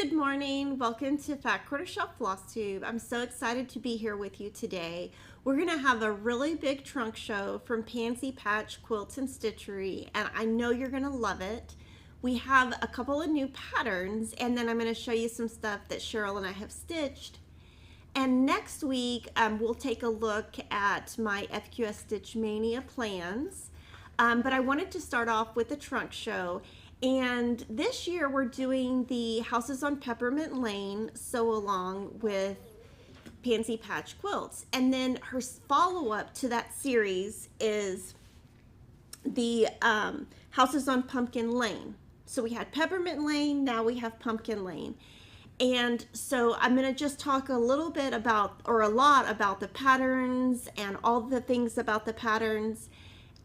Good morning. Welcome to Fat Quarter Shop FlossTube. I'm so excited to be here with you today. We're going to have a really big trunk show from Pansy Patch Quilts and Stitchery, and I know you're going to love it. We have a couple of new patterns, and then I'm going to show you some stuff that Cheryl and I have stitched. And next week, we'll take a look at my FQS Stitch Mania plans. But I wanted to start off with the trunk show. And this year we're doing the Houses on Peppermint Lane sew along with Pansy Patch Quilts. And then her follow-up to that series is the Houses on Pumpkin Lane. So we had Peppermint Lane, now we have Pumpkin Lane. And so I'm going to just talk a little bit about, or a lot about, the patterns and all the things about the patterns.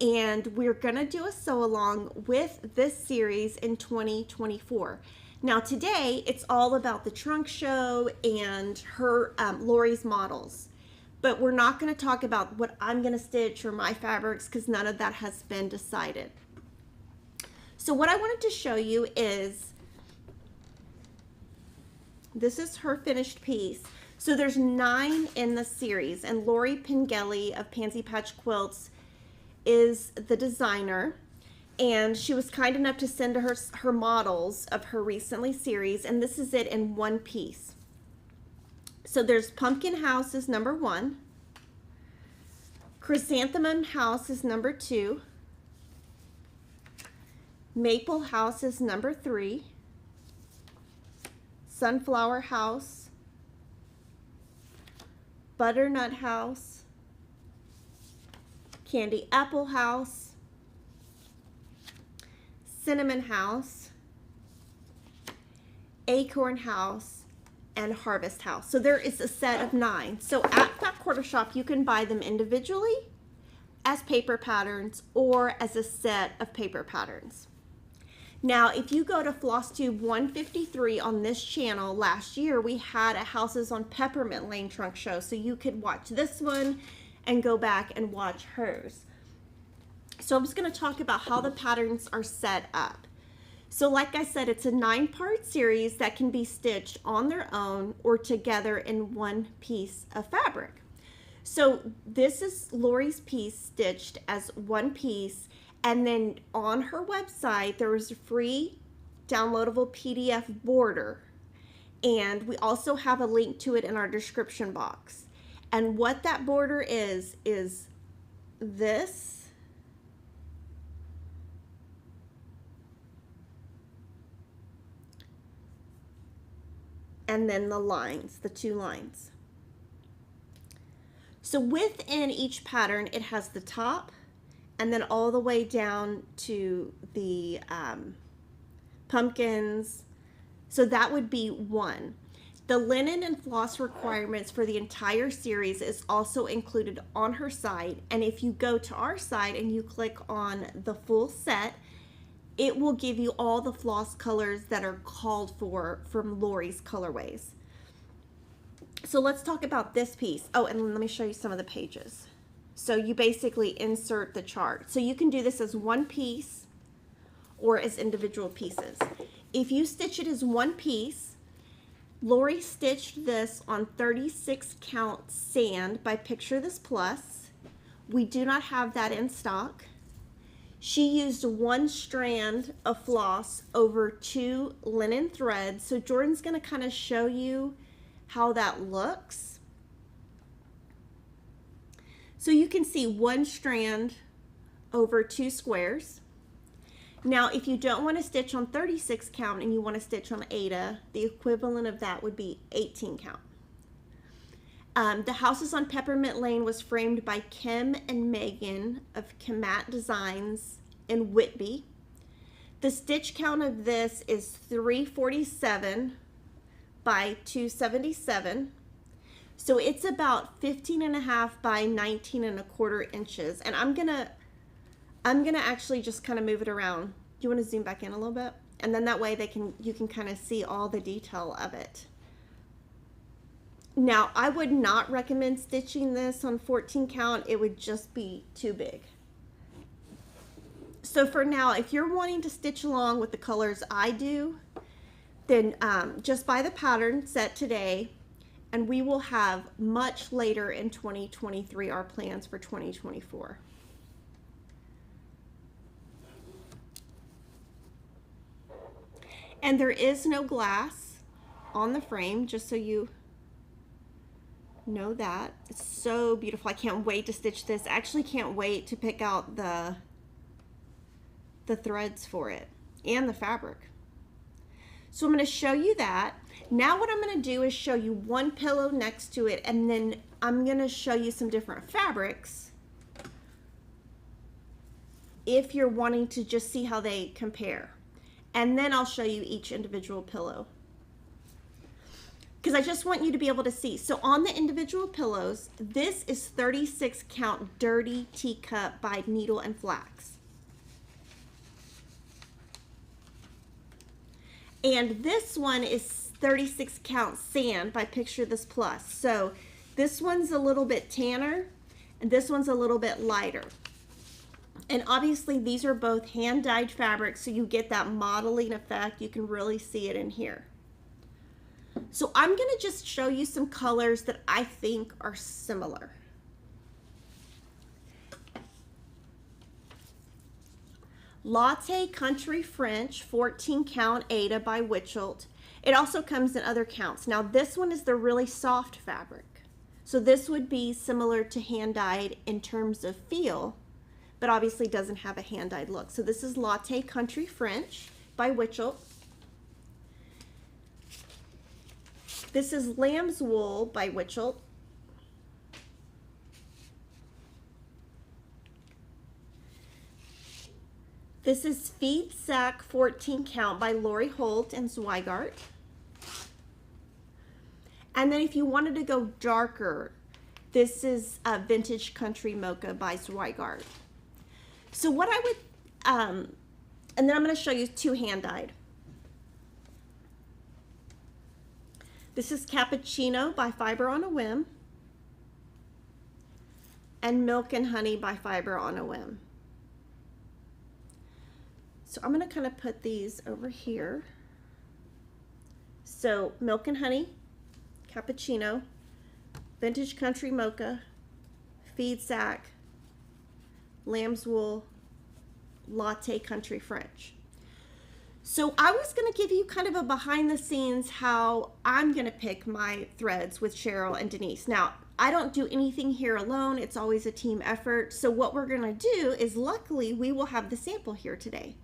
And we're going to do a sew along with this series in 2024. Now today it's all about the trunk show and her Lori's models, but we're not going to talk about what I'm going to stitch or my fabrics because none of that has been decided. So what I wanted to show you is, this is her finished piece. So there's 9 in the series, and Lori Pengelly of Pansy Patch Quilts is the designer, and she was kind enough to send her models of her recently series, and this is it in one piece. So there's Pumpkin House is number 1, Chrysanthemum House is number 2, Maple House is number 3, Sunflower House, Butternut House, Candy Apple House, Cinnamon House, Acorn House, and Harvest House. So there is a set of 9. So at Fat Quarter Shop, you can buy them individually as paper patterns or as a set of paper patterns. Now, if you go to FlossTube 153 on this channel, last year we had a Houses on Peppermint Lane trunk show, so you could watch this one and go back and watch hers. So I'm just going to talk about how the patterns are set up. So like I said, it's a 9-part series that can be stitched on their own or together in one piece of fabric. So this is Lori's piece stitched as one piece, and then on her website there is a free downloadable PDF border, and we also have a link to it in our description box. And what that border is this, and then the lines, the 2 lines. So within each pattern, it has the top and then all the way down to the pumpkins. So that would be 1. The linen and floss requirements for the entire series is also included on her site, and if you go to our site and you click on the full set, it will give you all the floss colors that are called for from Lori's colorways. So let's talk about this piece. Oh, and let me show you some of the pages. So you basically insert the chart. So you can do this as one piece or as individual pieces. If you stitch it as one piece, Lori stitched this on 36 count sand by Picture This Plus. We do not have that in stock. She used 1 strand of floss over 2 linen threads. So Jordan's going to kind of show you how that looks. So you can see 1 strand over 2 squares. Now, if you don't want to stitch on 36 count and you want to stitch on Ada, the equivalent of that would be 18 count. The Houses on Peppermint Lane was framed by Kim and Megan of Kamat Designs in Whitby. The stitch count of this is 347 by 277. So it's about 15.5 by 19.25 inches. And I'm gonna actually just kind of move it around. Do you want to zoom back in a little bit? And then that way you can kind of see all the detail of it. Now, I would not recommend stitching this on 14 count. It would just be too big. So for now, if you're wanting to stitch along with the colors I do, then just buy the pattern set today, and we will have much later in 2023 our plans for 2024. And there is no glass on the frame, just so you know that. It's so beautiful. I can't wait to stitch this. I actually can't wait to pick out the threads for it and the fabric. So I'm going to show you that. Now what I'm going to do is show you one pillow next to it, and then I'm going to show you some different fabrics if you're wanting to just see how they compare. And then I'll show you each individual pillow, because I just want you to be able to see. So on the individual pillows, this is 36 count Dirty Teacup by Needle and Flax. And this one is 36 count Sand by Picture This Plus. So this one's a little bit tanner and this one's a little bit lighter. And obviously these are both hand dyed fabrics, so you get that modeling effect. You can really see it in here. So I'm going to just show you some colors that I think are similar. Latte Country French 14 count Ada by Witchelt. It also comes in other counts. Now this one is the really soft fabric. So this would be similar to hand dyed in terms of feel, but obviously doesn't have a hand dyed look. So this is Latte Country French by Witchelt. This is Lamb's Wool by Witchelt. This is Feed Sack 14 count by Lori Holt and Zweigart. And then if you wanted to go darker, this is Vintage Country Mocha by Zweigart. So what I would, and then I'm going to show you two hand dyed. This is Cappuccino by Fiber on a Whim and Milk and Honey by Fiber on a Whim. So I'm going to kind of put these over here. So Milk and Honey, Cappuccino, Vintage Country Mocha, Feed Sack, Lamb's Wool, Latte Country French. So I was going to give you kind of a behind the scenes how I'm going to pick my threads with Cheryl and Denise. Now, I don't do anything here alone. It's always a team effort. So what we're going to do is, luckily, we will have the sample here today.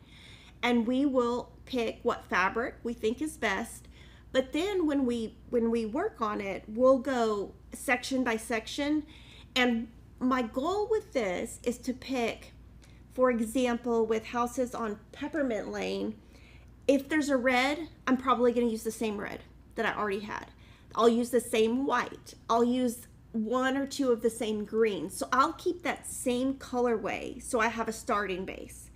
And we will pick what fabric we think is best. But then when we work on it, we'll go section by section. And my goal with this is to pick, for example, with houses on Peppermint Lane, if there's a red, I'm probably going to use the same red that I already had. I'll use the same white. I'll use one or two of the same greens. So I'll keep that same colorway so I have a starting base.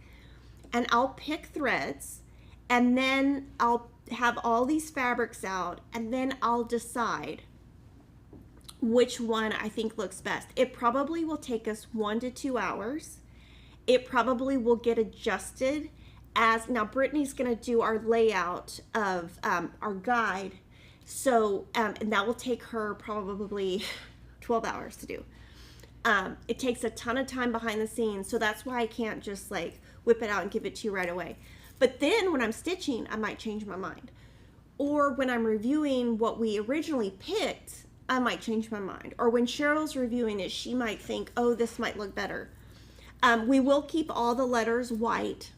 And I'll pick threads, and then I'll have all these fabrics out, and then I'll decide which one I think looks best. It probably will take us 1 to 2 hours. It probably will get adjusted as, now Brittany's going to do our layout of our guide. So, and that will take her probably 12 hours to do. It takes a ton of time behind the scenes, so that's why I can't just like whip it out and give it to you right away. But then when I'm stitching, I might change my mind. Or when I'm reviewing what we originally picked, I might change my mind. Or when Cheryl's reviewing it, she might think, oh, this might look better. We will keep all the letters white.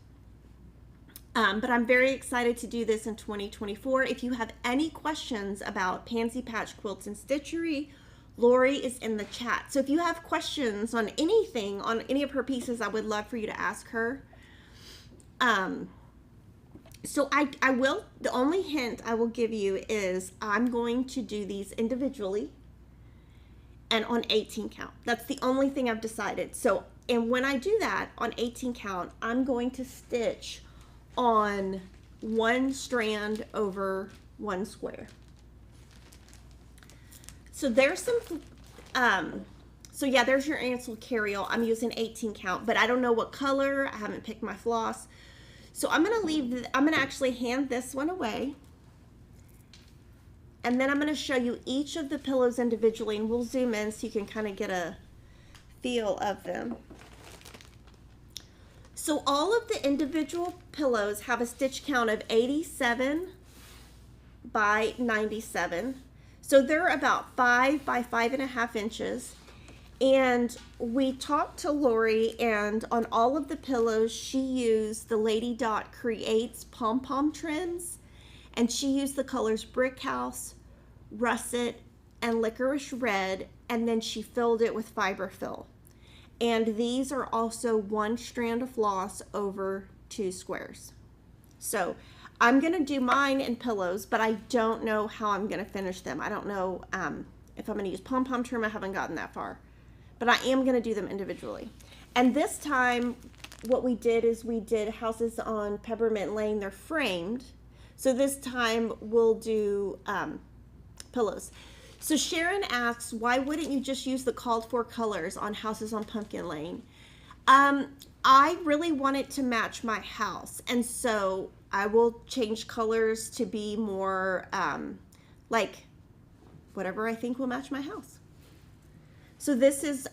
But I'm very excited to do this in 2024. If you have any questions about Pansy Patch Quilts and Stitchery, Lori is in the chat. So if you have questions on anything, on any of her pieces, I would love for you to ask her. So I will, the only hint I will give you is I'm going to do these individually and on 18 count. That's the only thing I've decided. So, and when I do that on 18 count, I'm going to stitch on one strand over one square. So there's some, so yeah, there's your answer, Carol. I'm using 18 count, but I don't know what color. I haven't picked my floss. So I'm going to leave, I'm going to actually hand this one away. and then I'm going to show you each of the pillows individually, and we'll zoom in so you can kind of get a feel of them. So all of the individual pillows have a stitch count of 87 by 97. So they're about 5 by 5.5 inches. And we talked to Lori, and on all of the pillows, she used the Lady Dot Creates pom-pom trims. And she used the colors Brick House, Russet, and Licorice Red. And then she filled it with fiber fill. And these are also 1 strand of floss over 2 squares. So I'm going to do mine in pillows, but I don't know how I'm going to finish them. I don't know if I'm going to use pom-pom trim. I haven't gotten that far. But I am going to do them individually. And this time, what we did is we did houses on Peppermint Lane. They're framed. So this time, we'll do pillows. So Sharon asks, why wouldn't you just use the called for colors on houses on Pumpkin Lane? I really want it to match my house. And so I will change colors to be more like whatever I think will match my house. So this is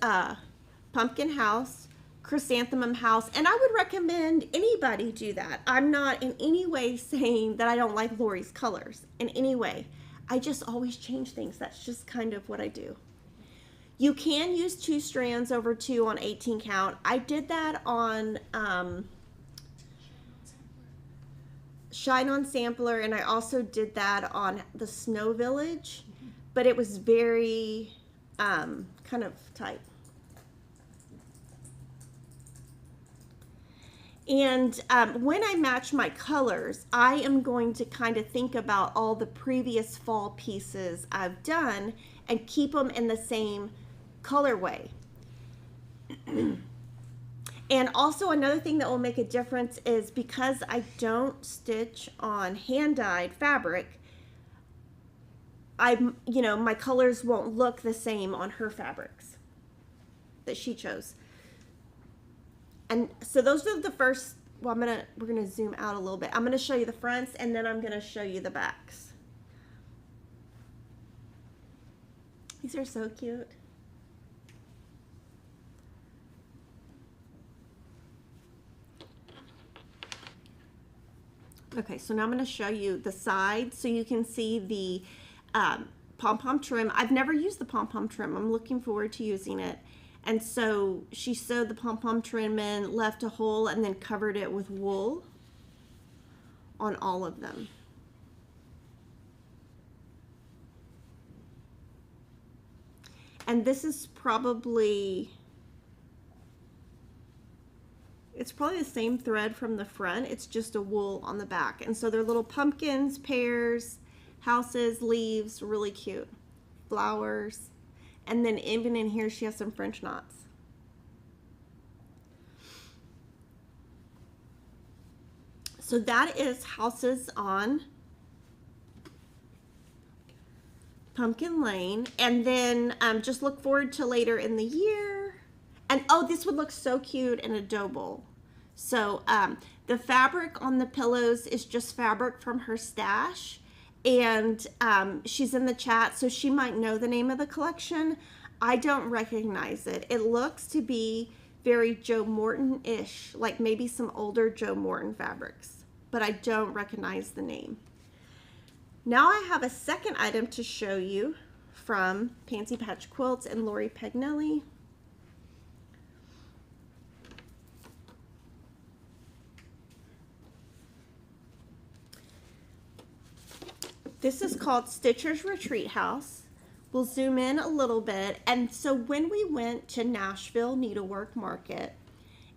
Pumpkin House, Chrysanthemum House, and I would recommend anybody do that. I'm not in any way saying that I don't like Lori's colors in any way. I just always change things. That's just kind of what I do. You can use 2 strands over 2 on 18 count. I did that on Shine On Sampler, and I also did that on the Snow Village, but it was very kind of tight. And when I match my colors, I am going to kind of think about all the previous fall pieces I've done and keep them in the same colorway. And also another thing that will make a difference is because I don't stitch on hand-dyed fabric, my colors won't look the same on her fabrics that she chose. And so those are the first, well, we're gonna zoom out a little bit. I'm gonna show you the fronts, and then I'm gonna show you the backs. These are so cute. Okay, so now I'm gonna show you the sides so you can see the pom-pom trim. I've never used the pom-pom trim. I'm looking forward to using it. And so she sewed the pom-pom trim in, left a hole, and then covered it with wool on all of them. And this is probably, it's probably the same thread from the front. It's just a wool on the back. And so they're little pumpkins, pears, houses, leaves, really cute. Flowers. And then even in here, she has some French knots. So that is houses on Pumpkin Lane. And then just look forward to later in the year. And oh, this would look so cute in a dough bowl. So the fabric on the pillows is just fabric from her stash. And she's in the chat, so she might know the name of the collection. I don't recognize it. It looks to be very Joe Morton-ish, like maybe some older Joe Morton fabrics, but I don't recognize the name. Now I have a second item to show you from Pansy Patch Quilts and Lori Pagnelli. This is called Stitcher's Retreat House. We'll zoom in a little bit. And so when we went to Nashville Needlework Market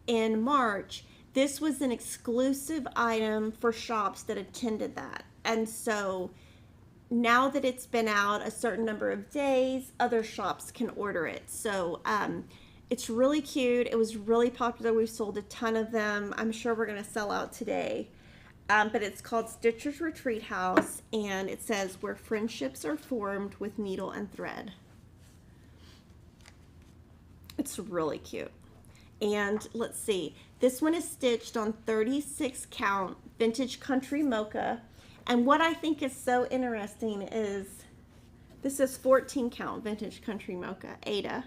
in March, this was an exclusive item for shops that attended that. And so now that it's been out a certain number of days, other shops can order it. So it's really cute. It was really popular. We've sold a ton of them. I'm sure we're going to sell out today. But it's called Stitcher's Retreat House, and it says, where friendships are formed with needle and thread. It's really cute. And let's see, this one is stitched on 36 count vintage country mocha. And what I think is so interesting is This is 14 count vintage country mocha, Ada.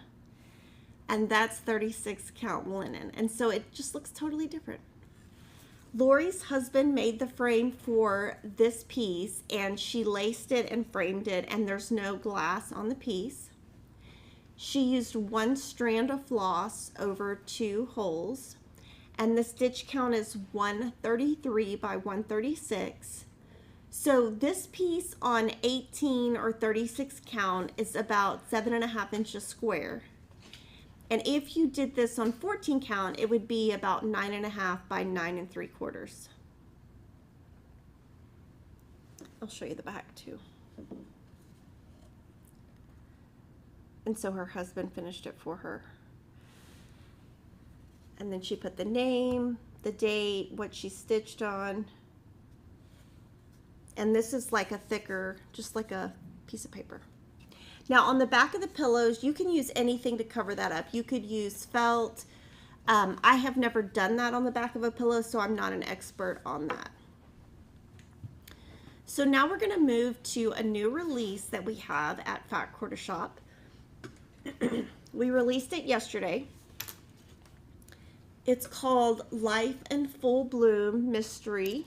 And that's 36 count linen. And so it just looks totally different. Lori's husband made the frame for this piece, and she laced it and framed it, and there's no glass on the piece. She used 1 strand of floss over 2 holes, and the stitch count is 133 by 136. So this piece on 18 or 36 count is about 7.5 inches square. And if you did this on 14 count, it would be about 9.5 by 9 3/4. I'll show you the back too. And so her husband finished it for her. And then she put the name, the date, what she stitched on. And this is like a thicker, just like a piece of paper. Now on the back of the pillows, you can use anything to cover that up. You could use felt. I have never done that on the back of a pillow, so I'm not an expert on that. So now we're going to move to a new release that we have at Fat Quarter Shop. We released it yesterday. It's called Life in Full Bloom Mystery.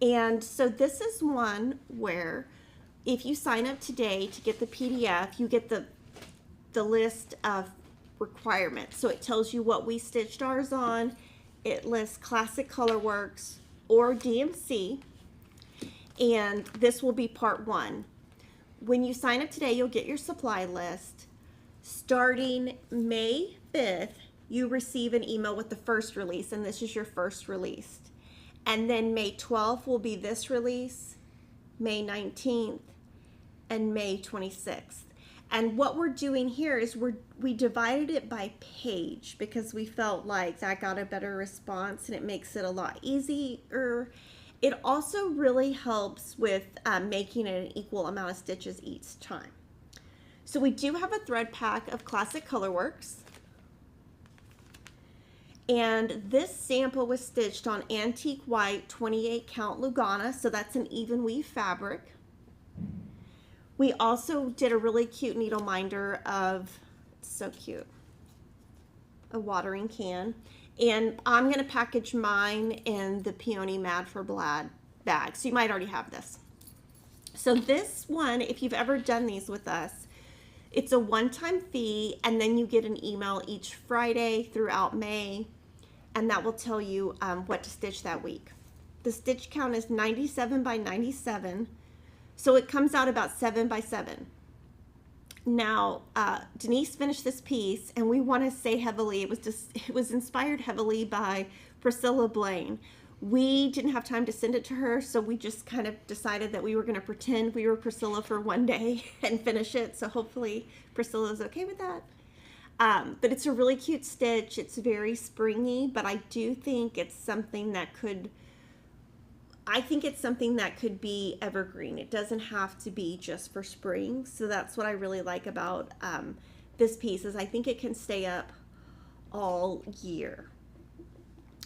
And so this is one where if you sign up today to get the PDF, you get the list of requirements. So it tells you what we stitched ours on. It lists Classic Colorworks or DMC. And this will be part 1. When you sign up today, you'll get your supply list. Starting May 5th, you receive an email with the first release, and this is your first release. And then May 12th will be this release, May 19th, and May 26th. And what we're doing here is we divided it by page because we felt like that got a better response and it makes it a lot easier. It also really helps with making it an equal amount of stitches each time. So we do have a thread pack of Classic Colorworks. And this sample was stitched on antique white 28 count Lugana, so that's an even weave fabric. We also did a really cute needle minder of, it's so cute, a watering can. And I'm going to package mine in the Peony Mad for Blad bag, so you might already have this. So this one, if you've ever done these with us, it's a one-time fee, and then you get an email each Friday throughout May, and that will tell you what to stitch that week. The stitch count is 97 by 97, so it comes out about 7 by 7. Now, Denise finished this piece, and we want to say heavily, it was inspired heavily by Priscilla Blaine. We didn't have time to send it to her, so we just kind of decided that we were going to pretend we were Priscilla for one day and finish it, so hopefully Priscilla's okay with that. But it's a really cute stitch. It's very springy, but I do think it's something that could, be evergreen. It doesn't have to be just for spring. So that's what I really like about this piece, is I think it can stay up all year.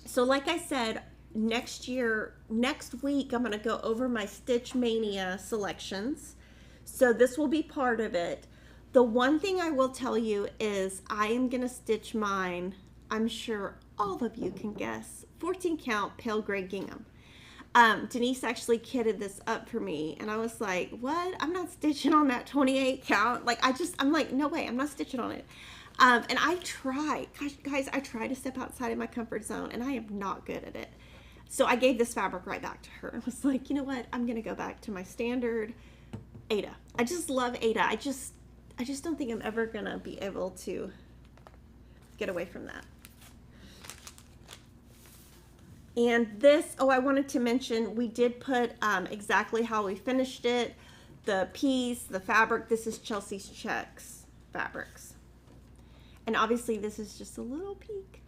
So like I said, next week, I'm going to go over my Stitch Mania selections. So this will be part of it. The one thing I will tell you is I am going to stitch mine, I'm sure all of you can guess, 14 count pale gray gingham. Denise actually kitted this up for me, and I was like, what? I'm not stitching on that 28 count. Like, I'm like, no way, I'm not stitching on it. And I try, gosh, guys, I try to step outside of my comfort zone, and I am not good at it. So I gave this fabric right back to her. I was like, you know what? I'm going to go back to my standard Ada. I just love Ada. I just don't think I'm ever going to be able to get away from that. And this, oh, I wanted to mention, we did put exactly how we finished it. The piece, the fabric, this is Chelsea's Checks Fabrics. And obviously this is just a little peek.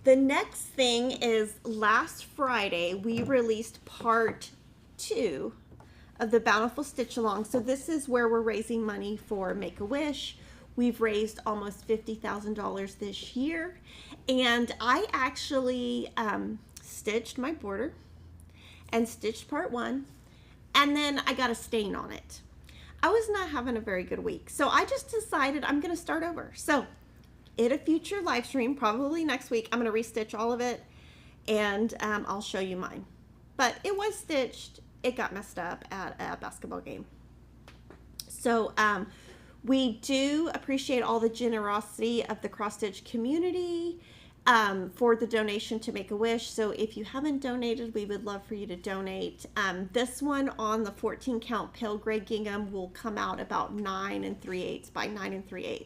The next thing is last Friday, we released part 2 of the Bountiful Stitch Along. So this is where we're raising money for Make-A-Wish. We've raised almost $50,000 this year. And I actually stitched my border and stitched part 1. and then I got a stain on it. I was not having a very good week, so I just decided I'm going to start over. So in a future live stream, probably next week, I'm going to restitch all of it, and I'll show you mine. But it was stitched. It got messed up at a basketball game. So we do appreciate all the generosity of the cross stitch community for the donation to Make-A-Wish. So if you haven't donated, we would love for you to donate. This one on the 14 count pale gray gingham will come out about 9 3/8 by 9 3/8.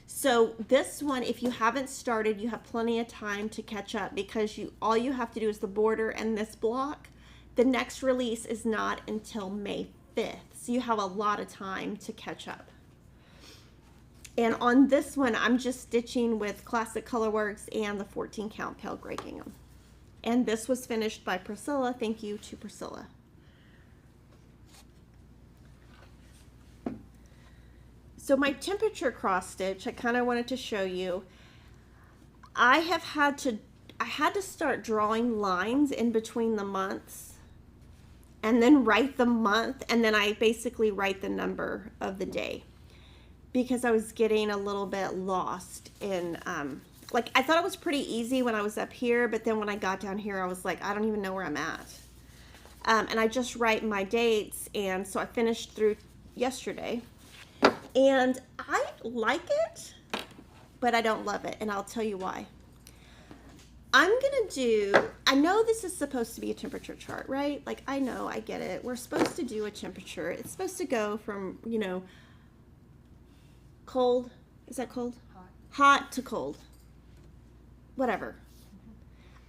So this one, if you haven't started, you have plenty of time to catch up, because all you have to do is the border and this block. The next release is not until May 5th. So you have a lot of time to catch up. And on this one, I'm just stitching with Classic Colorworks and the 14 count pale gray gingham. And this was finished by Priscilla. Thank you to Priscilla. So my temperature cross stitch, I kind of wanted to show you. I had to start drawing lines in between the months, and then write the month, and then I basically write the number of the day, because I was getting a little bit lost in, like, I thought it was pretty easy when I was up here, but then when I got down here, I was like, I don't even know where I'm at. And I just write my dates, and so I finished through yesterday, and I like it, but I don't love it, and I'll tell you why. I'm gonna do, I know this is supposed to be a temperature chart, right? Like, I know, I get it. We're supposed to do a temperature. It's supposed to go from, you know, cold, is that cold? Hot to cold. Whatever.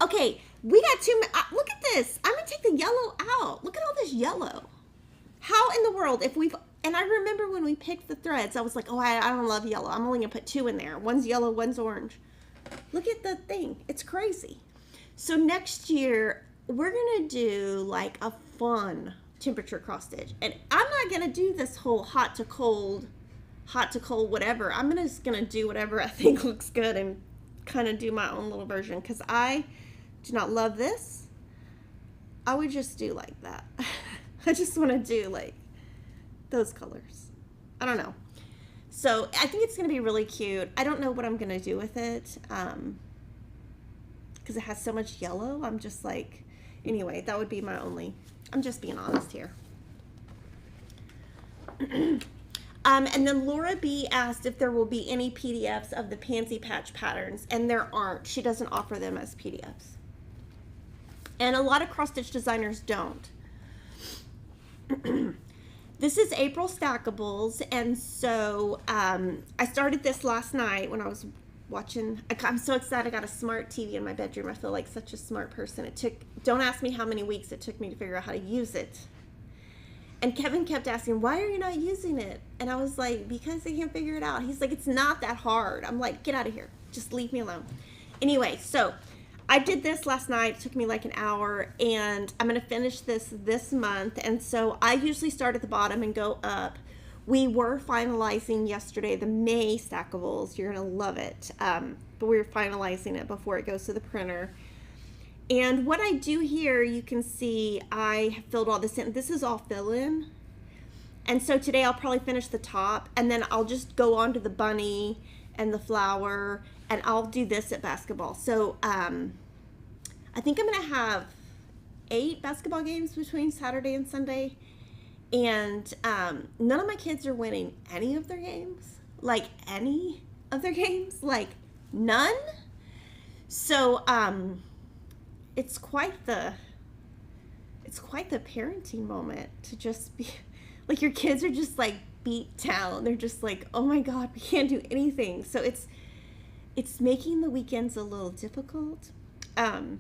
Okay, we got look at this. I'm gonna take the yellow out. Look at all this yellow. How in the world, and I remember when we picked the threads, I was like, oh, I don't love yellow. I'm only gonna put 2 in there. One's yellow, one's orange. Look at the thing. It's crazy. So next year, we're going to do like a fun temperature cross stitch. And I'm not going to do this whole hot to cold, whatever. I'm just going to do whatever I think looks good and kind of do my own little version, because I do not love this. I would just do like that. I just want to do like those colors. I don't know. So I think it's going to be really cute. I don't know what I'm going to do with it, because it has so much yellow. I'm just like, anyway, that would be my only, I'm just being honest here. And then Laura B asked if there will be any PDFs of the Pansy patch patterns, and there aren't. She doesn't offer them as PDFs. And a lot of cross-stitch designers don't. This is April Stackables, and so I started this last night when I was watching. I'm so excited. I got a smart TV in my bedroom. I feel like such a smart person. Don't ask me how many weeks it took me to figure out how to use it. And Kevin kept asking, why are you not using it? And I was like, because I can't figure it out. He's like, it's not that hard. I'm like, get out of here. Just leave me alone. Anyway, so I did this last night. It took me like an hour, and I'm going to finish this month. And so I usually start at the bottom and go up. We were finalizing yesterday the May Stackables. You're going to love it. But we were finalizing it before it goes to the printer. And what I do here, you can see I have filled all this in. This is all fill-in. And so today I'll probably finish the top, and then I'll just go on to the bunny and the flower, and I'll do this at basketball. So I think I'm going to have 8 basketball games between Saturday and Sunday. And none of my kids are winning any of their games. Like, any of their games. Like, none. So it's quite the parenting moment to just be like, your kids are just like beat down. They're just like, oh my God, we can't do anything. So it's making the weekends a little difficult. I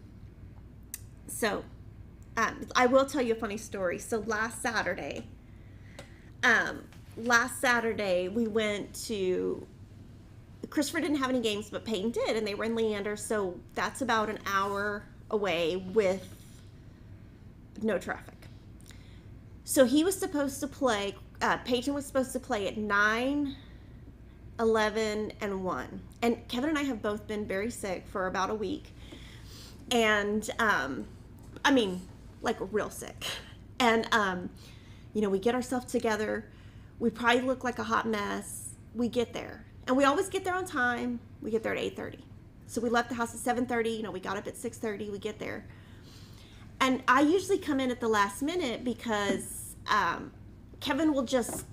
will tell you a funny story. So last Saturday we went to, Christopher didn't have any games, but Peyton did, and they were in Leander, so that's about an hour away with no traffic. So he was supposed to play, Peyton was supposed to play at 9, 11, and 1. And Kevin and I have both been very sick for about a week. And, I mean, like real sick. And, you know, we get ourselves together. We probably look like a hot mess. We get there. And we always get there on time. We get there at 8:30. So we left the house at 7:30. You know, we got up at 6:30. We get there. And I usually come in at the last minute because Kevin will just,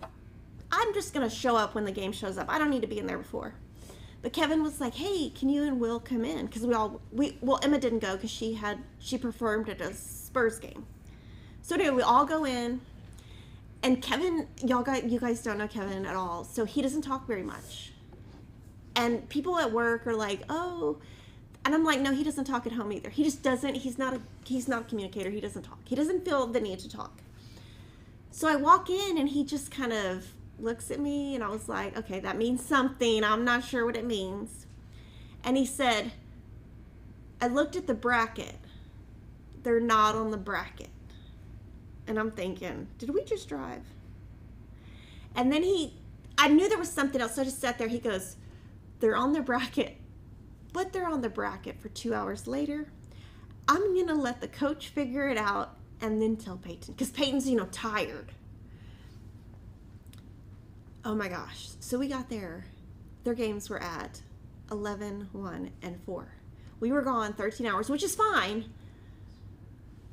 I'm just going to show up when the game shows up. I don't need to be in there before. But Kevin was like, hey, can you and Will come in? Because well, Emma didn't go because she performed at a Spurs game. So anyway, we all go in. And Kevin, you guys don't know Kevin at all. So he doesn't talk very much. And people at work are like, oh, and I'm like, no, he doesn't talk at home either. He just doesn't, he's not a communicator. He doesn't talk. He doesn't feel the need to talk. So I walk in and he just kind of looks at me and I was like, okay, that means something. I'm not sure what it means. And he said, I looked at the bracket. They're not on the bracket. And I'm thinking, did we just drive? And then I knew there was something else. So I just sat there. He goes, they're on the bracket, but they're on the bracket for 2 hours later. I'm going to let the coach figure it out and then tell Peyton. Because Peyton's, you know, tired. Oh my gosh. So we got there. Their games were at 11, 1, and 4. We were gone 13 hours, which is fine.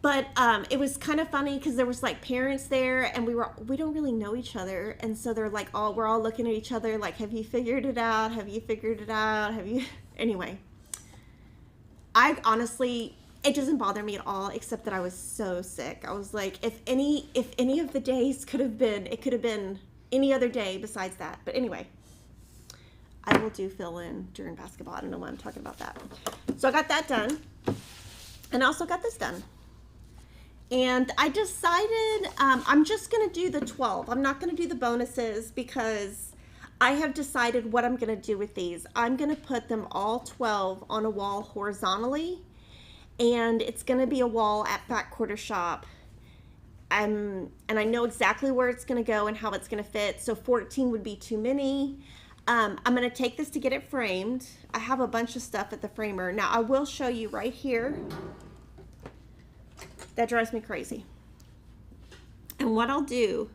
But it was kind of funny because there was like parents there and we don't really know each other. And so they're like, we're all looking at each other like, have you figured it out? Have you figured it out? Anyway, I honestly, it doesn't bother me at all, except that I was so sick. I was like, if any of the days could have been, it could have been any other day besides that. But anyway, I will do fill in during basketball. I don't know why I'm talking about that. So I got that done. And I also got this done. And I decided I'm just going to do the 12. I'm not going to do the bonuses because I have decided what I'm going to do with these. I'm going to put them all 12 on a wall horizontally. And it's going to be a wall at Fat Quarter Shop. And I know exactly where it's going to go and how it's going to fit. So 14 would be too many. I'm going to take this to get it framed. I have a bunch of stuff at the framer. Now I will show you right here. That drives me crazy. And what I'll do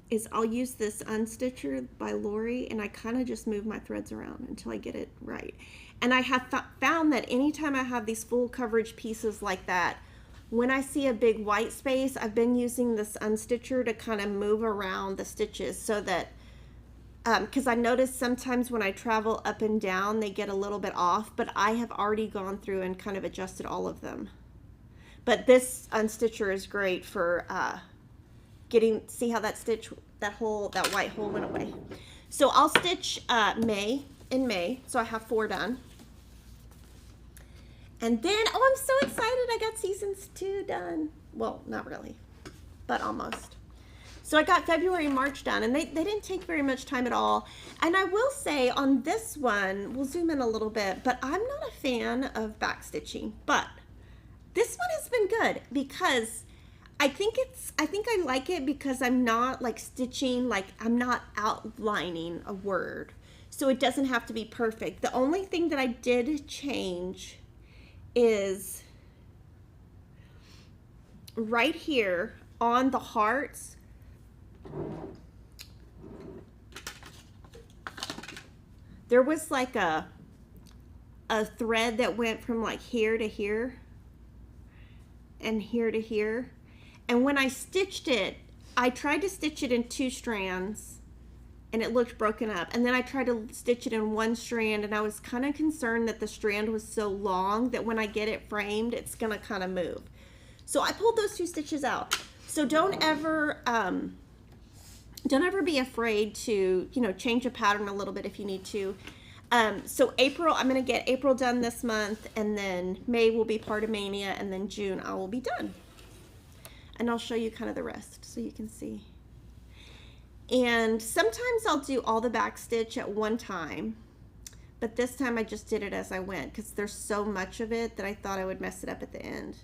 is I'll use this Unstitcher by Lori and I kind of just move my threads around until I get it right. And I have found that anytime I have these full coverage pieces like that, when I see a big white space, I've been using this Unstitcher to kind of move around the stitches so that because I notice sometimes when I travel up and down, they get a little bit off, but I have already gone through and kind of adjusted all of them. But this Unstitcher is great for see how that white hole went away. So I'll stitch in May, so I have 4 done. And then, oh, I'm so excited, I got seasons 2 done. Well, not really, but almost. So I got February and March done, and they didn't take very much time at all. And I will say on this one, we'll zoom in a little bit, but I'm not a fan of back stitching. But this one has been good because I think I like it because I'm not like stitching, like I'm not outlining a word. So it doesn't have to be perfect. The only thing that I did change is right here on the hearts. There was like a thread that went from like here to here and here to here. And when I stitched it, I tried to stitch it in 2 strands and it looked broken up. And then I tried to stitch it in 1 strand and I was kind of concerned that the strand was so long that when I get it framed, it's gonna kind of move. So I pulled those 2 stitches out. So don't ever be afraid to, you know, change a pattern a little bit if you need to. So April, I'm going to get April done this month, and then May will be part of Mania, and then June I will be done. And I'll show you kind of the rest so you can see. And sometimes I'll do all the back stitch at one time, but this time I just did it as I went because there's so much of it that I thought I would mess it up at the end.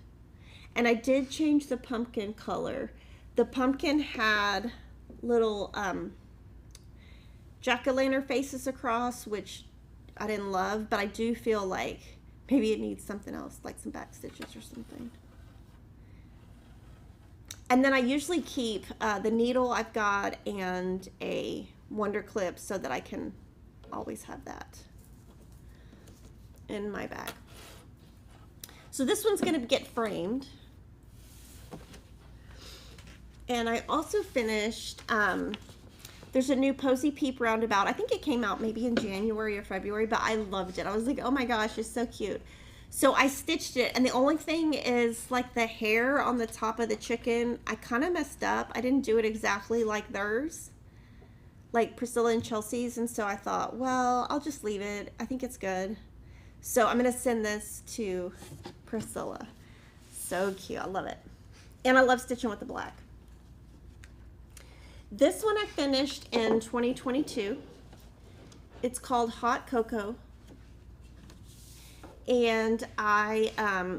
And I did change the pumpkin color. The pumpkin had little jack-o'-lantern faces across, which I didn't love, but I do feel like Maybe it needs something else, like some back stitches or something. And then I usually keep the needle I've got and a wonder clip so that I can always have that in my bag. So this one's going to get framed. And I also finished, there's a new Posy Peep roundabout. I think it came out maybe in January or February, but I loved it. I was like, oh my gosh, it's so cute. So I stitched it, and the only thing is like the hair on the top of the chicken, I kind of messed up. I didn't do it exactly like theirs, like Priscilla and Chelsea's, and so I thought, well, I'll just leave it. I think it's good. So I'm going to send this to Priscilla. So cute. I love it. And I love stitching with the black. This one I finished in 2022. It's called Hot Cocoa. And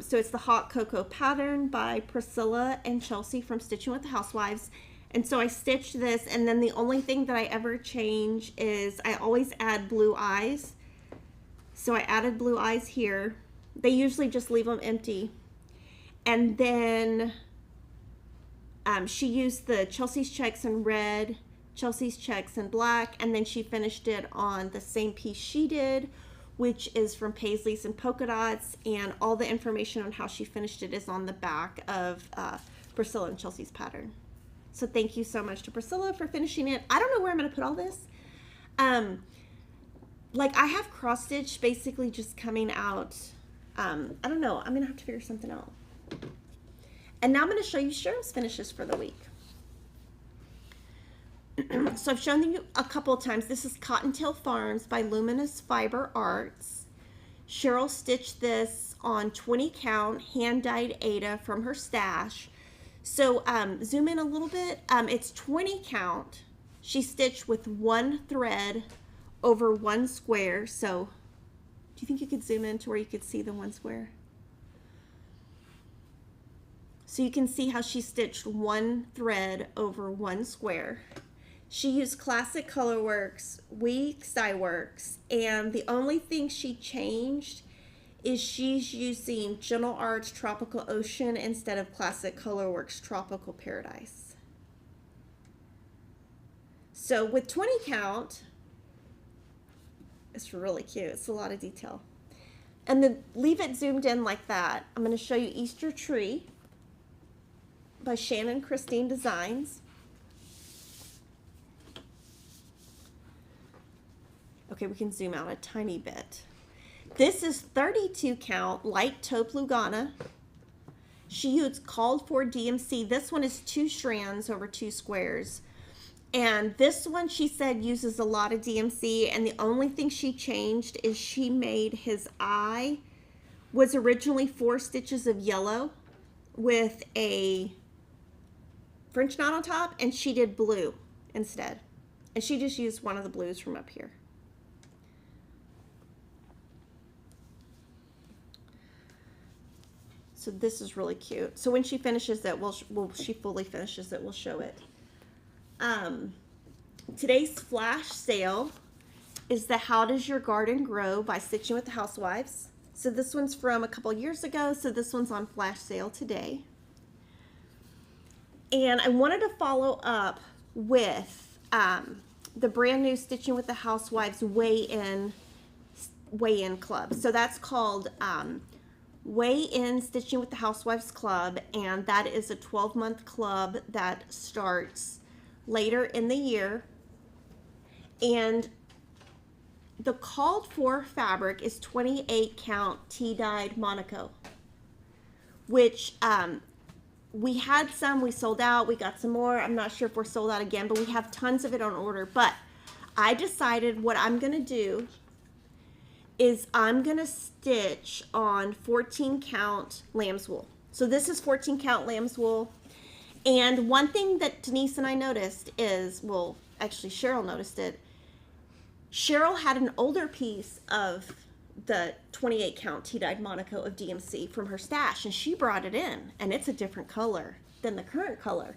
so it's the Hot Cocoa pattern by Priscilla and Chelsea from Stitching with the Housewives. And so I stitched this, and then the only thing that I ever change is I always add blue eyes. So I added blue eyes here. They usually just leave them empty. And then she used the Chelsea's checks in red, Chelsea's checks in black, and then she finished it on the same piece she did, which is from Paisley's and Polka Dots, and all the information on how she finished it is on the back of Priscilla and Chelsea's pattern. So thank you so much to Priscilla for finishing it. I don't know where I'm going to put all this. Like I have cross stitch basically just coming out. I don't know. I'm going to have to figure something out. And now I'm going to show you Cheryl's finishes for the week. So I've shown you a couple of times. This is Cottontail Farms by Luminous Fiber Arts. Cheryl stitched this on 20 count hand-dyed Ada from her stash. So zoom in a little bit. It's 20 count. She stitched with one thread over one square. So do you think you could zoom in to where you could see the one square? So you can see how she stitched one thread over one square. She used Classic Colorworks, Weeks Dye Works, and the only thing she changed is she's using Gentle Arts Tropical Ocean instead of Classic Colorworks Tropical Paradise. So with 20 count, it's really cute. It's a lot of detail. And then leave it zoomed in like that. I'm going to show you Easter Tree by Shannon Christine Designs. Okay, we can zoom out a tiny bit. This is 32 count light taupe Lugana. She used called for DMC. This one is 2 strands over 2 squares. And this one, she said, uses a lot of DMC, and the only thing she changed is she made his eye was originally 4 stitches of yellow with a French knot on top, and she did blue instead. And she just used one of the blues from up here. So this is really cute. So when she finishes it, she fully finishes it, we'll show it. Today's flash sale is the How Does Your Garden Grow by Stitching with the Housewives. So this one's from a couple years ago, so this one's on flash sale today. And I wanted to follow up with the brand new Stitching with the Housewives weigh-in club. So that's called Weigh-In Stitching with the Housewives Club, and that is a 12-month club that starts later in the year. And the called for fabric is 28 count tea-dyed Monaco, which we had some, we sold out, we got some more. I'm not sure if we're sold out again, but we have tons of it on order. But I decided what I'm going to do is I'm going to stitch on 14 count lamb's wool. So this is 14 count lamb's wool. And one thing that Denise and I noticed is, well, actually Cheryl noticed it. Cheryl had an older piece of the 28 count tea-dyed Monaco of DMC from her stash, and she brought it in, and it's a different color than the current color.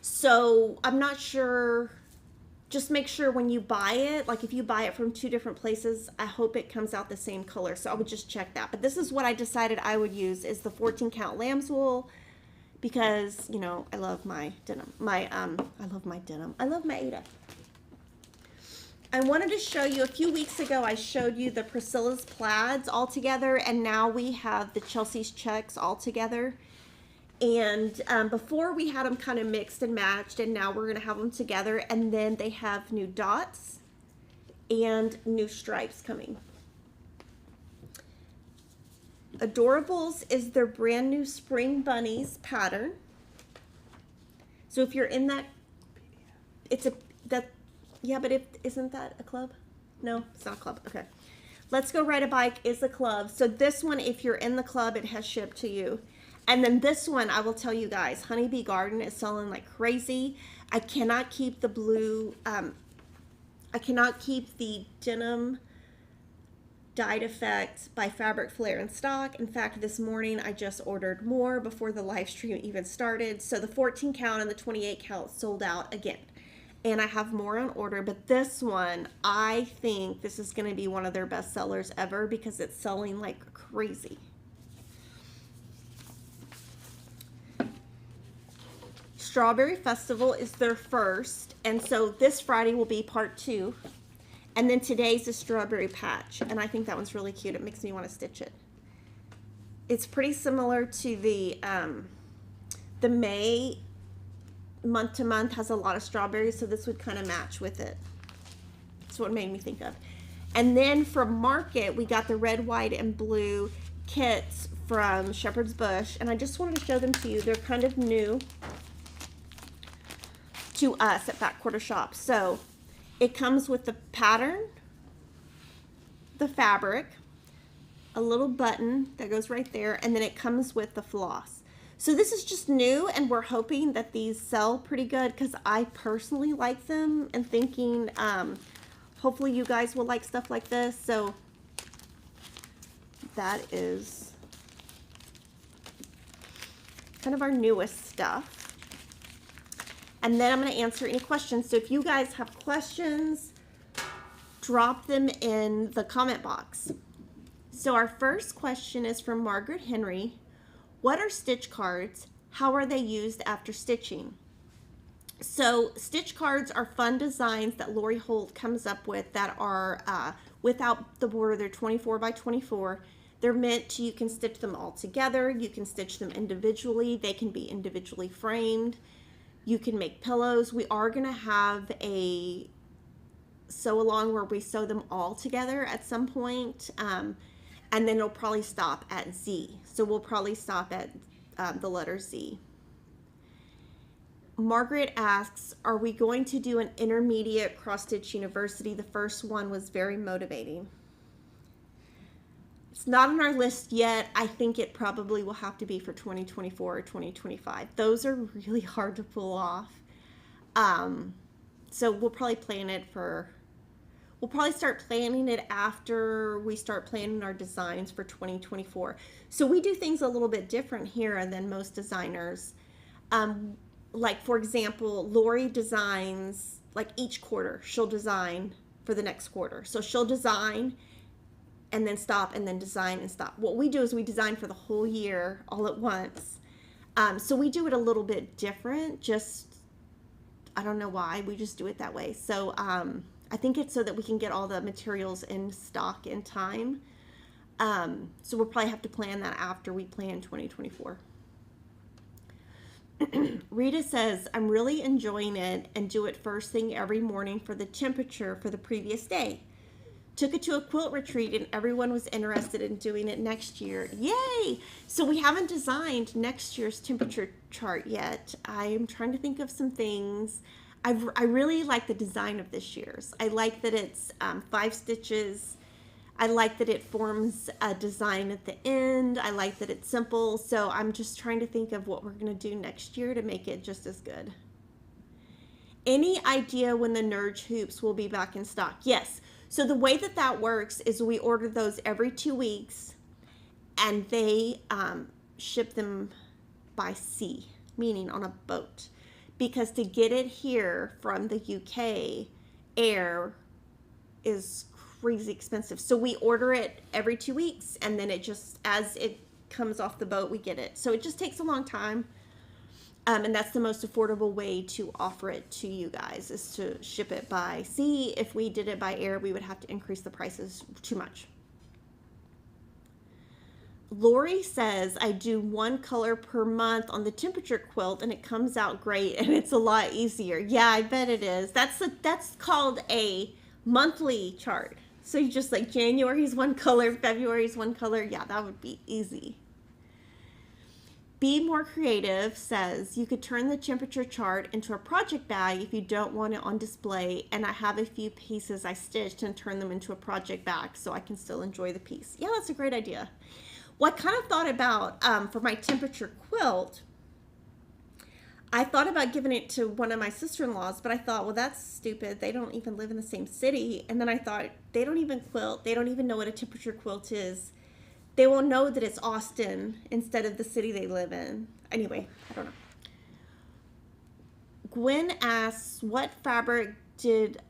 So I'm not sure just make sure when you buy it, like if you buy it from 2 different places, I hope it comes out the same color. So I would just check that. But this is what I decided I would use, is the 14 count lamb's wool, because, you know, I love my denim. I love my denim. I love my Ada. I wanted to show you, a few weeks ago, I showed you the Priscilla's plaids all together, and now we have the Chelsea's checks all together. And before we had them kind of mixed and matched, and now we're going to have them together, and then they have new dots and new stripes coming. Adorables is their brand new Spring Bunnies pattern. So if you're in that, yeah, but isn't that a club? No, it's not a club. Okay. Let's Go Ride a Bike is a club. So this one, if you're in the club, it has shipped to you. And then this one, I will tell you guys, Honeybee Garden is selling like crazy. I cannot keep the blue, I cannot keep the denim dyed effect by Fabric Flare in stock. In fact, this morning I just ordered more before the live stream even started. So the 14 count and the 28 count sold out again. And I have more on order, but this one, I think this is going to be one of their best sellers ever because it's selling like crazy. Strawberry Festival is their first, and so this Friday will be part 2. And then today's the Strawberry Patch, and I think that one's really cute. It makes me want to stitch it. It's pretty similar to the May month to month has a lot of strawberries, so this would kind of match with it. That's what it made me think of. And then from Market, we got the red, white, and blue kits from Shepherd's Bush, and I just wanted to show them to you. They're kind of new to us at Fat Quarter Shop. So it comes with the pattern, the fabric, a little button that goes right there, and then it comes with the floss. So this is just new, and we're hoping that these sell pretty good because I personally like them, and thinking hopefully you guys will like stuff like this. So that is kind of our newest stuff. And then I'm going to answer any questions. So if you guys have questions, drop them in the comment box. So our first question is from Margaret Henry. What are stitch cards? How are they used after stitching? So stitch cards are fun designs that Lori Holt comes up with that are without the border. They're 24 by 24. They're meant to, you can stitch them all together. You can stitch them individually. They can be individually framed. You can make pillows. We are going to have a sew along where we sew them all together at some point. And then it'll probably stop at Z. So we'll probably stop at the letter Z. Margaret asks, are we going to do an intermediate cross stitch university? The first one was very motivating. It's not on our list yet. I think it probably will have to be for 2024 or 2025. Those are really hard to pull off. So we'll probably plan it for, we'll probably start planning it after we start planning our designs for 2024. So we do things a little bit different here than most designers. Like for example, Lori designs like each quarter, she'll design for the next quarter. So she'll design and then stop, and then design and stop. What we do is we design for the whole year all at once. So we do it a little bit different, just, I don't know why, we just do it that way. So I think it's so that we can get all the materials in stock in time. So we'll probably have to plan that after we plan 2024. Rita says, I'm really enjoying it and do it first thing every morning for the temperature for the previous day. Took it to a quilt retreat and everyone was interested in doing it next year. Yay! So we haven't designed next year's temperature chart yet. I'm trying to think of some things. I really like the design of this year's. I like that it's 5 stitches. I like that it forms a design at the end. I like that it's simple. So I'm just trying to think of what we're going to do next year to make it just as good. Any idea when the Nerge hoops will be back in stock? Yes. So the way that that works is we order those every 2 weeks, and they ship them by sea, meaning on a boat. because to get it here from the UK, air is crazy expensive. So we order it every 2 weeks, and then it just, as it comes off the boat, we get it. So it just takes a long time. And that's the most affordable way to offer it to you guys, is to ship it by sea. If we did it by air, we would have to increase the prices too much. Lori says, I do 1 color per month on the temperature quilt, and it comes out great, and it's a lot easier. Yeah, I bet it is. That's called a monthly chart. So you just like January's 1 color, February's 1 color. Yeah, that would be easy. Be More Creative says, you could turn the temperature chart into a project bag if you don't want it on display, and I have a few pieces I stitched and turn them into a project bag so I can still enjoy the piece. Yeah, that's a great idea. What I kind of thought about for my temperature quilt, I thought about giving it to one of my sister-in-laws, but I thought, well, that's stupid. They don't even live in the same city. And then I thought, they don't even quilt. They don't even know what a temperature quilt is. They will know that it's Austin instead of the city they live in. Anyway, I don't know. Gwen asks, what fabric did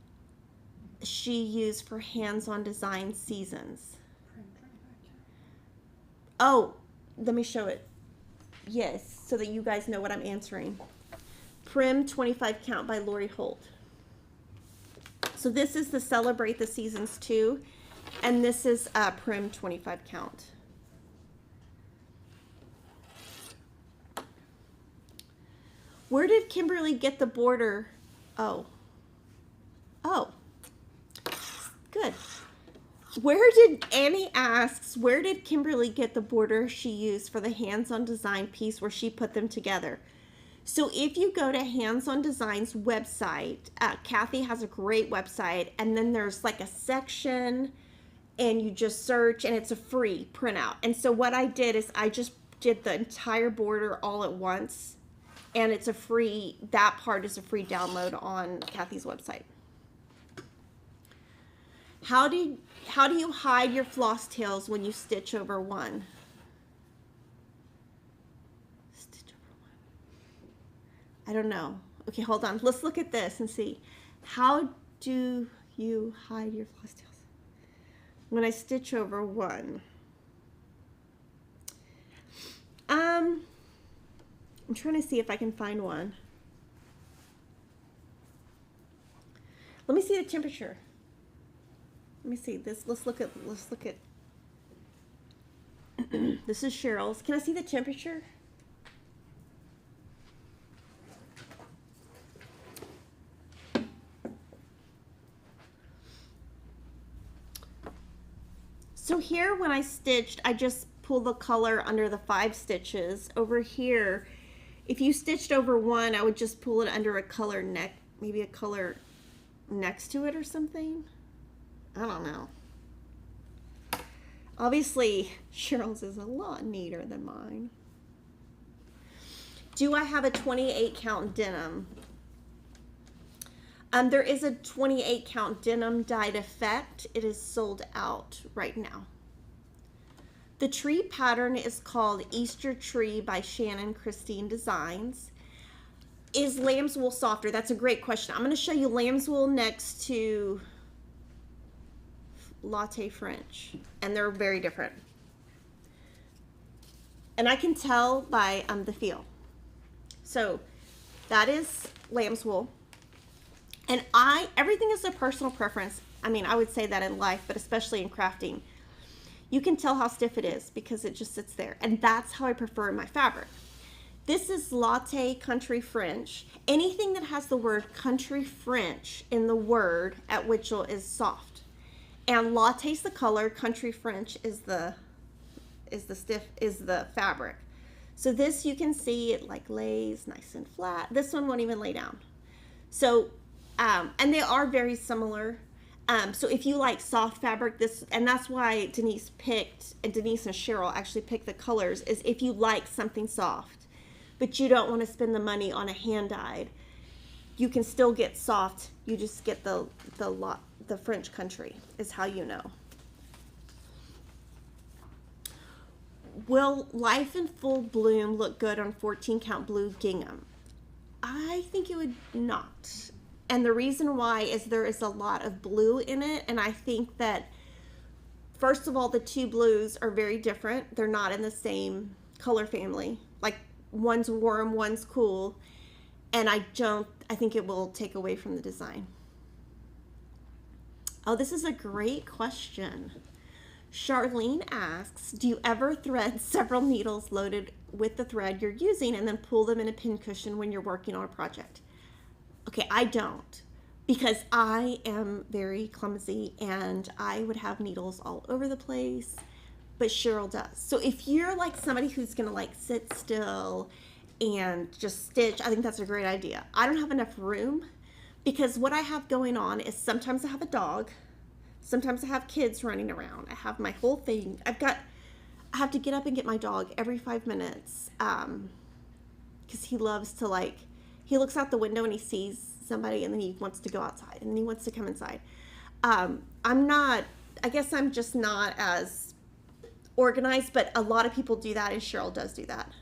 she use for hands-on design seasons? Oh, let me show it. Yes, so that you guys know what I'm answering. Prim 25 Count by Lori Holt. So this is the Celebrate the Seasons 2, and this is Prim 25 Count. Where did Kimberly get the border? Oh, good. Annie asks, where did Kimberly get the border she used for the hands-on design piece where she put them together? So if you go to Hands On Design's website, Kathy has a great website, and then there's like a section, and you just search, and it's a free printout. And so what I did is I just did the entire border all at once, and it's a free, that part is a free download on Kathy's website. How do you hide your floss tails when you stitch over one? Stitch over one. I don't know. Okay, hold on. Let's look at this and see. How do you hide your floss tails when I stitch over one? I'm trying to see if I can find one. Let me see the temperature. Let me see this. Let's look at this is CHERYL'S. Can I see the temperature? So here when I stitched, I just pulled the color under the 5 stitches. Over here, if you stitched over one, I would just pull it under a color maybe a color next to it or something. I don't know. Obviously, CHERYL'S is a lot neater than mine. Do I have a 28 count denim? There is a 28 count denim dyed effect. It is sold out right now. The tree pattern is called Easter Tree by Shannon Christine Designs. Is lamb's wool softer? That's a great question. I'm going to show you lamb's wool next to Latte French, and they're very different. And I can tell by the feel. So that is lamb's wool. And everything is a personal preference. I mean, I would say that in life, but especially in crafting. You can tell how stiff it is because it just sits there. And that's how I prefer my fabric. This is Latte Country French. Anything that has the word Country French in the word at Witchell is soft. And Latte's the color, Country French is the fabric. So this, you can see it like lays nice and flat. This one won't even lay down. So, and they are very similar. So if you like soft fabric, and that's why Denise and Cheryl actually picked the colors, is if you like something soft, but you don't want to spend the money on a hand dyed, you can still get soft. You just get the French Country is how you know. Will Life in Full Bloom look good on 14 count blue gingham? I think it would not. And the reason why is there is a lot of blue in it. And I think that, first of all, the two blues are very different. They're not in the same color family. Like one's warm, one's cool. And I think it will take away from the design. Oh, this is a great question. Charlene asks, do you ever thread several needles loaded with the thread you're using and then pull them in a pincushion when you're working on a project? Okay, I don't, because I am very clumsy and I would have needles all over the place, but Cheryl does. So if you're like somebody who's gonna like sit still and just stitch, I think that's a great idea. I don't have enough room, because what I have going on is sometimes I have a dog, sometimes I have kids running around, I have my whole thing. I have to get up and get my dog every 5 minutes, because he loves to, like, he looks out the window and he sees somebody and then he wants to go outside and then he wants to come inside. I guess I'm just not as organized, but a lot of people do that, and Cheryl does do that.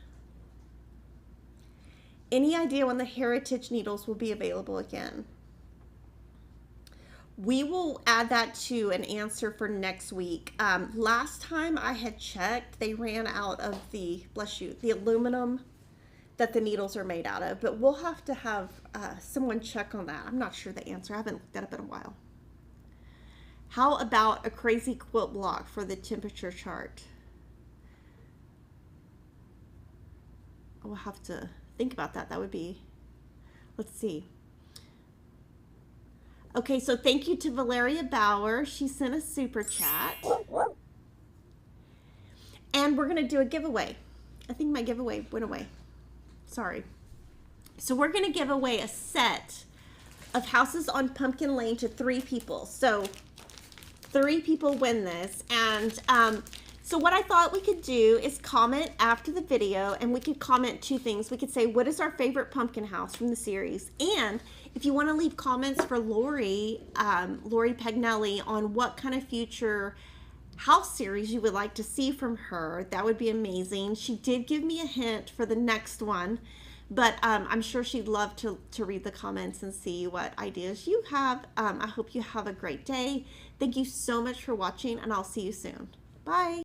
Any idea when the heritage needles will be available again? We will add that to an answer for next week. Last time I had checked, they ran out of the, bless you, the aluminum that the needles are made out of, but we'll have to have someone check on that. I'm not sure the answer. I haven't looked that up in a while. How about a crazy quilt block for the temperature chart? We'll have to think about that. That would be, let's see. Okay, so thank you to Valeria Bauer. She sent a super chat. And we're gonna do a giveaway. I think my giveaway went away. Sorry. So we're gonna give away a set of Houses on Pumpkin Lane to 3 people. So 3 people win this. And so what I thought we could do is comment after the video, and we could comment 2 things. We could say, what is our favorite pumpkin house from the series? And if you want to leave comments for Lori Pagnelli on what kind of future house series you would like to see from her, that would be amazing. She did give me a hint for the next one, but I'm sure she'd love to read the comments and see what ideas you have. I hope you have a great day. Thank you so much for watching, and I'll see you soon. Bye.